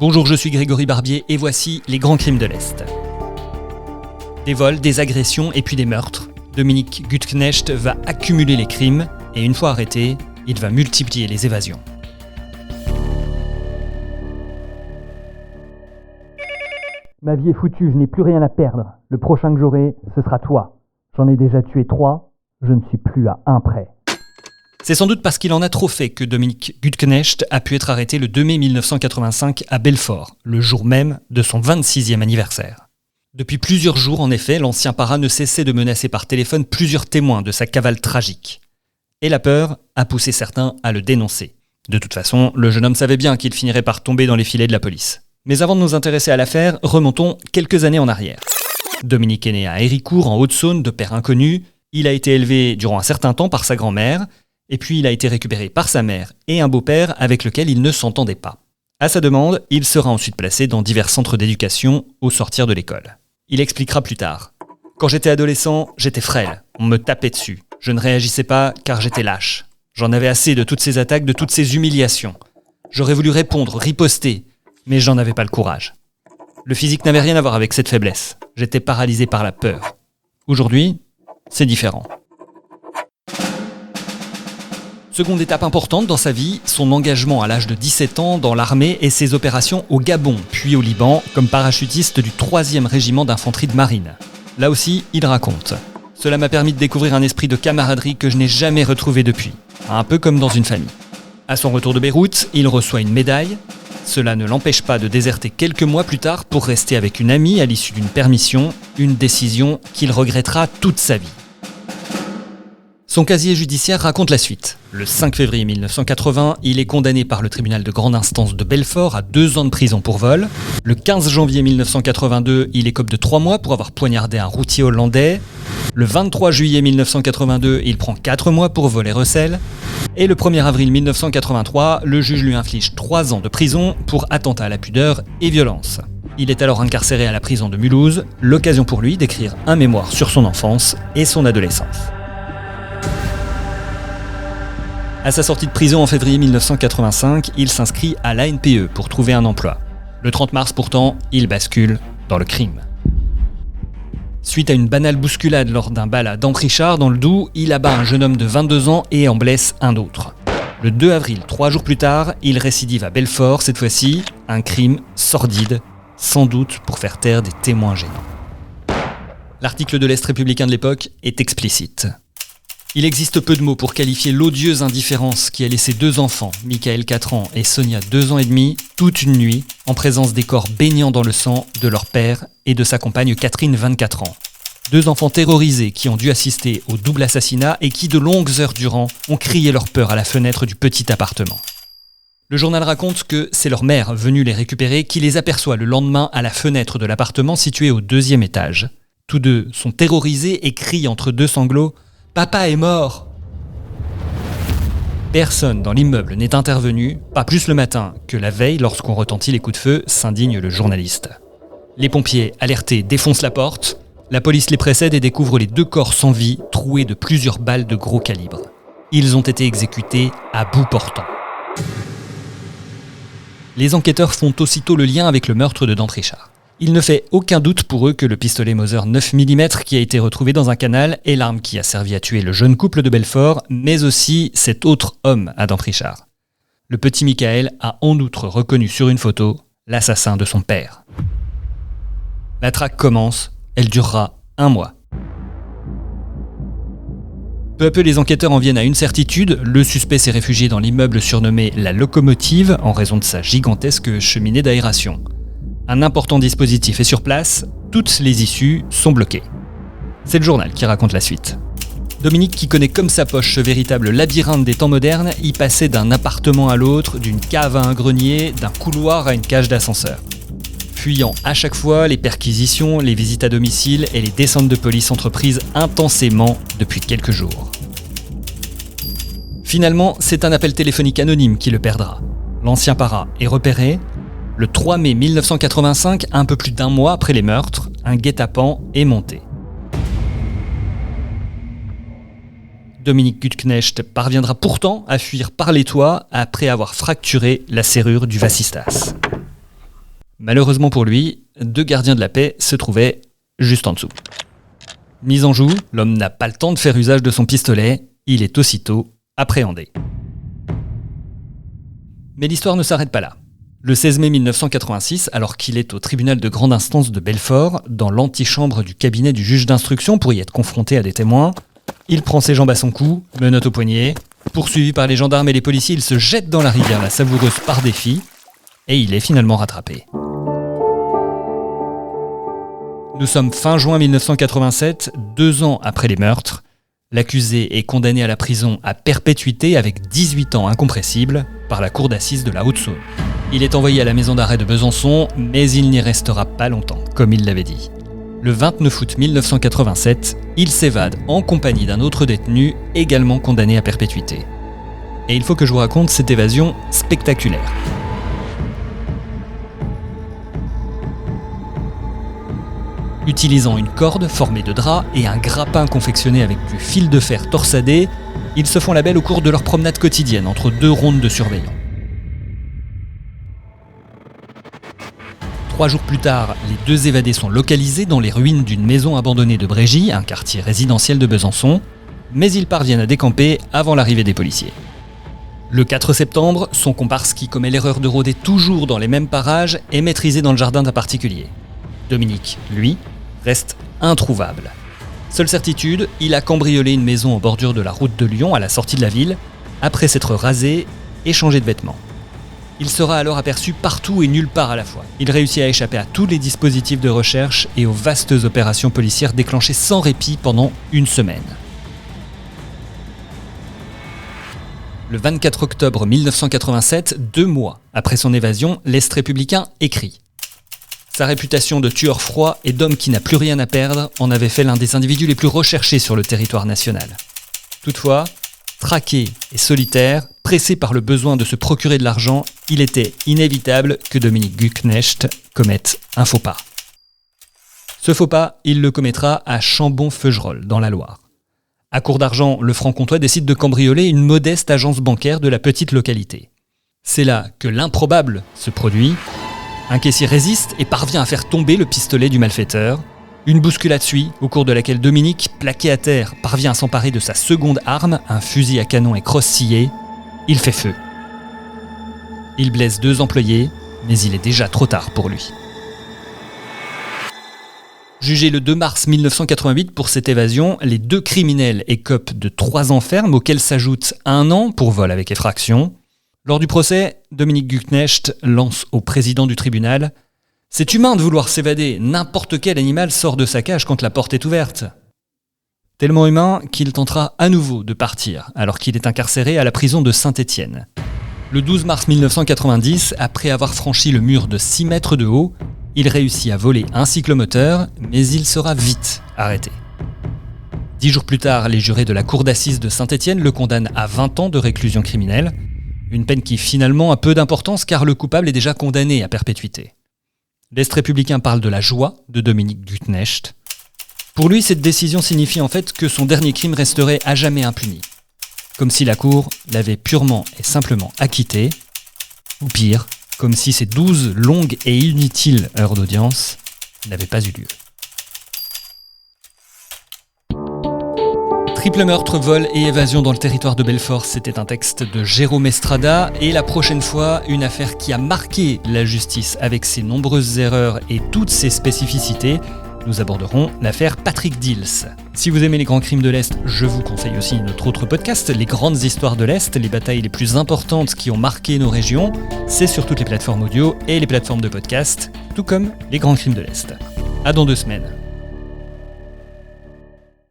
Bonjour, je suis Grégory Barbier et voici les grands crimes de l'Est. Des vols, des agressions et puis des meurtres. Dominique Gutknecht va accumuler les crimes et une fois arrêté, il va multiplier les évasions. Ma vie est foutue, je n'ai plus rien à perdre. Le prochain que j'aurai, ce sera toi. J'en ai déjà tué 3, je ne suis plus à 1 près. C'est sans doute parce qu'il en a trop fait que Dominique Gutknecht a pu être arrêté le 2 mai 1985 à Belfort, le jour même de son 26e anniversaire. Depuis plusieurs jours, en effet, l'ancien para ne cessait de menacer par téléphone plusieurs témoins de sa cavale tragique. Et la peur a poussé certains à le dénoncer. De toute façon, le jeune homme savait bien qu'il finirait par tomber dans les filets de la police. Mais avant de nous intéresser à l'affaire, remontons quelques années en arrière. Dominique est né à Héricourt, en Haute-Saône, de père inconnu. Il a été élevé durant un certain temps par sa grand-mère, et puis il a été récupéré par sa mère et un beau-père avec lequel il ne s'entendait pas. À sa demande, il sera ensuite placé dans divers centres d'éducation au sortir de l'école. Il expliquera plus tard. « Quand j'étais adolescent, j'étais frêle, on me tapait dessus. Je ne réagissais pas car j'étais lâche. J'en avais assez de toutes ces attaques, de toutes ces humiliations. J'aurais voulu répondre, riposter, mais j'en avais pas le courage. Le physique n'avait rien à voir avec cette faiblesse. J'étais paralysé par la peur. Aujourd'hui, c'est différent. » Seconde étape importante dans sa vie, son engagement à l'âge de 17 ans dans l'armée et ses opérations au Gabon, puis au Liban, comme parachutiste du 3e régiment d'infanterie de marine. Là aussi, il raconte. « Cela m'a permis de découvrir un esprit de camaraderie que je n'ai jamais retrouvé depuis, un peu comme dans une famille. » À son retour de Beyrouth, il reçoit une médaille. Cela ne l'empêche pas de déserter quelques mois plus tard pour rester avec une amie à l'issue d'une permission, une décision qu'il regrettera toute sa vie. Son casier judiciaire raconte la suite. Le 5 février 1980, il est condamné par le tribunal de grande instance de Belfort à 2 ans de prison pour vol. Le 15 janvier 1982, il écope de 3 mois pour avoir poignardé un routier hollandais. Le 23 juillet 1982, il prend 4 mois pour vol et recel. Et le 1er avril 1983, le juge lui inflige 3 ans de prison pour attentat à la pudeur et violence. Il est alors incarcéré à la prison de Mulhouse, l'occasion pour lui d'écrire un mémoire sur son enfance et son adolescence. À sa sortie de prison en février 1985, il s'inscrit à l'ANPE pour trouver un emploi. Le 30 mars pourtant, il bascule dans le crime. Suite à une banale bousculade lors d'un bal à Damprichard dans le Doubs, il abat un jeune homme de 22 ans et en blesse un autre. Le 2 avril, 3 jours plus tard, il récidive à Belfort, cette fois-ci, un crime sordide, sans doute pour faire taire des témoins gênants. L'article de l'Est républicain de l'époque est explicite. Il existe peu de mots pour qualifier l'odieuse indifférence qui a laissé 2 enfants, Michael 4 ans et Sonia 2 ans et demi, toute une nuit, en présence des corps baignant dans le sang de leur père et de sa compagne Catherine 24 ans. 2 enfants terrorisés qui ont dû assister au double assassinat et qui de longues heures durant ont crié leur peur à la fenêtre du petit appartement. Le journal raconte que c'est leur mère venue les récupérer qui les aperçoit le lendemain à la fenêtre de l'appartement situé au 2e étage. Tous 2 sont terrorisés et crient entre 2 sanglots « Papa est mort !» Personne dans l'immeuble n'est intervenu, pas plus le matin que la veille lorsqu'on retentit les coups de feu, s'indigne le journaliste. Les pompiers, alertés, défoncent la porte. La police les précède et découvre les 2 corps sans vie, troués de plusieurs balles de gros calibre. Ils ont été exécutés à bout portant. Les enquêteurs font aussitôt le lien avec le meurtre de Damprichard. Il ne fait aucun doute pour eux que le pistolet Mauser 9 mm qui a été retrouvé dans un canal est l'arme qui a servi à tuer le jeune couple de Belfort, mais aussi cet autre homme à Damprichard. Le petit Michael a en outre reconnu sur une photo l'assassin de son père. La traque commence, elle durera 1 mois. Peu à peu, les enquêteurs en viennent à une certitude, le suspect s'est réfugié dans l'immeuble surnommé La Locomotive en raison de sa gigantesque cheminée d'aération. Un important dispositif est sur place, toutes les issues sont bloquées. C'est le journal qui raconte la suite. Dominique, qui connaît comme sa poche ce véritable labyrinthe des temps modernes, y passait d'un appartement à l'autre, d'une cave à un grenier, d'un couloir à une cage d'ascenseur. Fuyant à chaque fois les perquisitions, les visites à domicile et les descentes de police entreprises intensément depuis quelques jours. Finalement, c'est un appel téléphonique anonyme qui le perdra. L'ancien para est repéré. Le 3 mai 1985, un peu plus d'1 mois après les meurtres, un guet-apens est monté. Dominique Gutknecht parviendra pourtant à fuir par les toits après avoir fracturé la serrure du vasistas. Malheureusement pour lui, 2 gardiens de la paix se trouvaient juste en dessous. Mis en joue, l'homme n'a pas le temps de faire usage de son pistolet, il est aussitôt appréhendé. Mais l'histoire ne s'arrête pas là. Le 16 mai 1986, alors qu'il est au tribunal de grande instance de Belfort, dans l'antichambre du cabinet du juge d'instruction pour y être confronté à des témoins, il prend ses jambes à son cou, menottes au poignet. Poursuivi par les gendarmes et les policiers, il se jette dans la rivière la Savoureuse par défi, et il est finalement rattrapé. Nous sommes fin juin 1987, 2 ans après les meurtres. L'accusé est condamné à la prison à perpétuité avec 18 ans incompressibles par la cour d'assises de la Haute-Saône. Il est envoyé à la maison d'arrêt de Besançon, mais il n'y restera pas longtemps, comme il l'avait dit. Le 29 août 1987, il s'évade en compagnie d'un autre détenu, également condamné à perpétuité. Et il faut que je vous raconte cette évasion spectaculaire. Utilisant une corde formée de drap et un grappin confectionné avec du fil de fer torsadé, ils se font la belle au cours de leur promenade quotidienne entre 2 rondes de surveillants. 3 jours plus tard, les 2 évadés sont localisés dans les ruines d'une maison abandonnée de Brégy, un quartier résidentiel de Besançon, mais ils parviennent à décamper avant l'arrivée des policiers. Le 4 septembre, son comparse qui commet l'erreur de rôder toujours dans les mêmes parages est maîtrisé dans le jardin d'un particulier. Dominique, lui, reste introuvable. Seule certitude, il a cambriolé une maison en bordure de la route de Lyon à la sortie de la ville, après s'être rasé et changé de vêtements. Il sera alors aperçu partout et nulle part à la fois. Il réussit à échapper à tous les dispositifs de recherche et aux vastes opérations policières déclenchées sans répit pendant 1 semaine. Le 24 octobre 1987, 2 mois après son évasion, l'Est républicain écrit. Sa réputation de tueur froid et d'homme qui n'a plus rien à perdre en avait fait l'un des individus les plus recherchés sur le territoire national. Toutefois, traqué et solitaire, pressé par le besoin de se procurer de l'argent, il était inévitable que Dominique Gutknecht commette un faux pas. Ce faux pas, il le commettra à Chambon-Feugerolles, dans la Loire. À court d'argent, le franc-comtois décide de cambrioler une modeste agence bancaire de la petite localité. C'est là que l'improbable se produit. Un caissier résiste et parvient à faire tomber le pistolet du malfaiteur. Une bousculade suit, au cours de laquelle Dominique, plaqué à terre, parvient à s'emparer de sa seconde arme, un fusil à canon et crosse scié. Il fait feu. Il blesse 2 employés, mais il est déjà trop tard pour lui. Jugés le 2 mars 1988 pour cette évasion, les 2 criminels écopent de 3 ans ferme, auxquels s'ajoute 1 an pour vol avec effraction. Lors du procès, Dominique Gutknecht lance au président du tribunal « C'est humain de vouloir s'évader, n'importe quel animal sort de sa cage quand la porte est ouverte. » Tellement humain qu'il tentera à nouveau de partir, alors qu'il est incarcéré à la prison de Saint-Étienne. Le 12 mars 1990, après avoir franchi le mur de 6 mètres de haut, il réussit à voler un cyclomoteur, mais il sera vite arrêté. 10 jours plus tard, les jurés de la cour d'assises de Saint-Étienne le condamnent à 20 ans de réclusion criminelle, une peine qui finalement a peu d'importance car le coupable est déjà condamné à perpétuité. L'Est républicain parle de la joie de Dominique Gutknecht. Pour lui, cette décision signifie en fait que son dernier crime resterait à jamais impuni. Comme si la cour l'avait purement et simplement acquitté, ou pire, comme si ces 12 longues et inutiles heures d'audience n'avaient pas eu lieu. Triple meurtre, vol et évasion dans le territoire de Belfort, c'était un texte de Jérôme Estrada, et la prochaine fois, une affaire qui a marqué la justice avec ses nombreuses erreurs et toutes ses spécificités. Nous aborderons l'affaire Patrick Dils. Si vous aimez les grands crimes de l'Est, je vous conseille aussi notre autre podcast, Les grandes histoires de l'Est, les batailles les plus importantes qui ont marqué nos régions. C'est sur toutes les plateformes audio et les plateformes de podcast, tout comme les grands crimes de l'Est. À dans 2 semaines.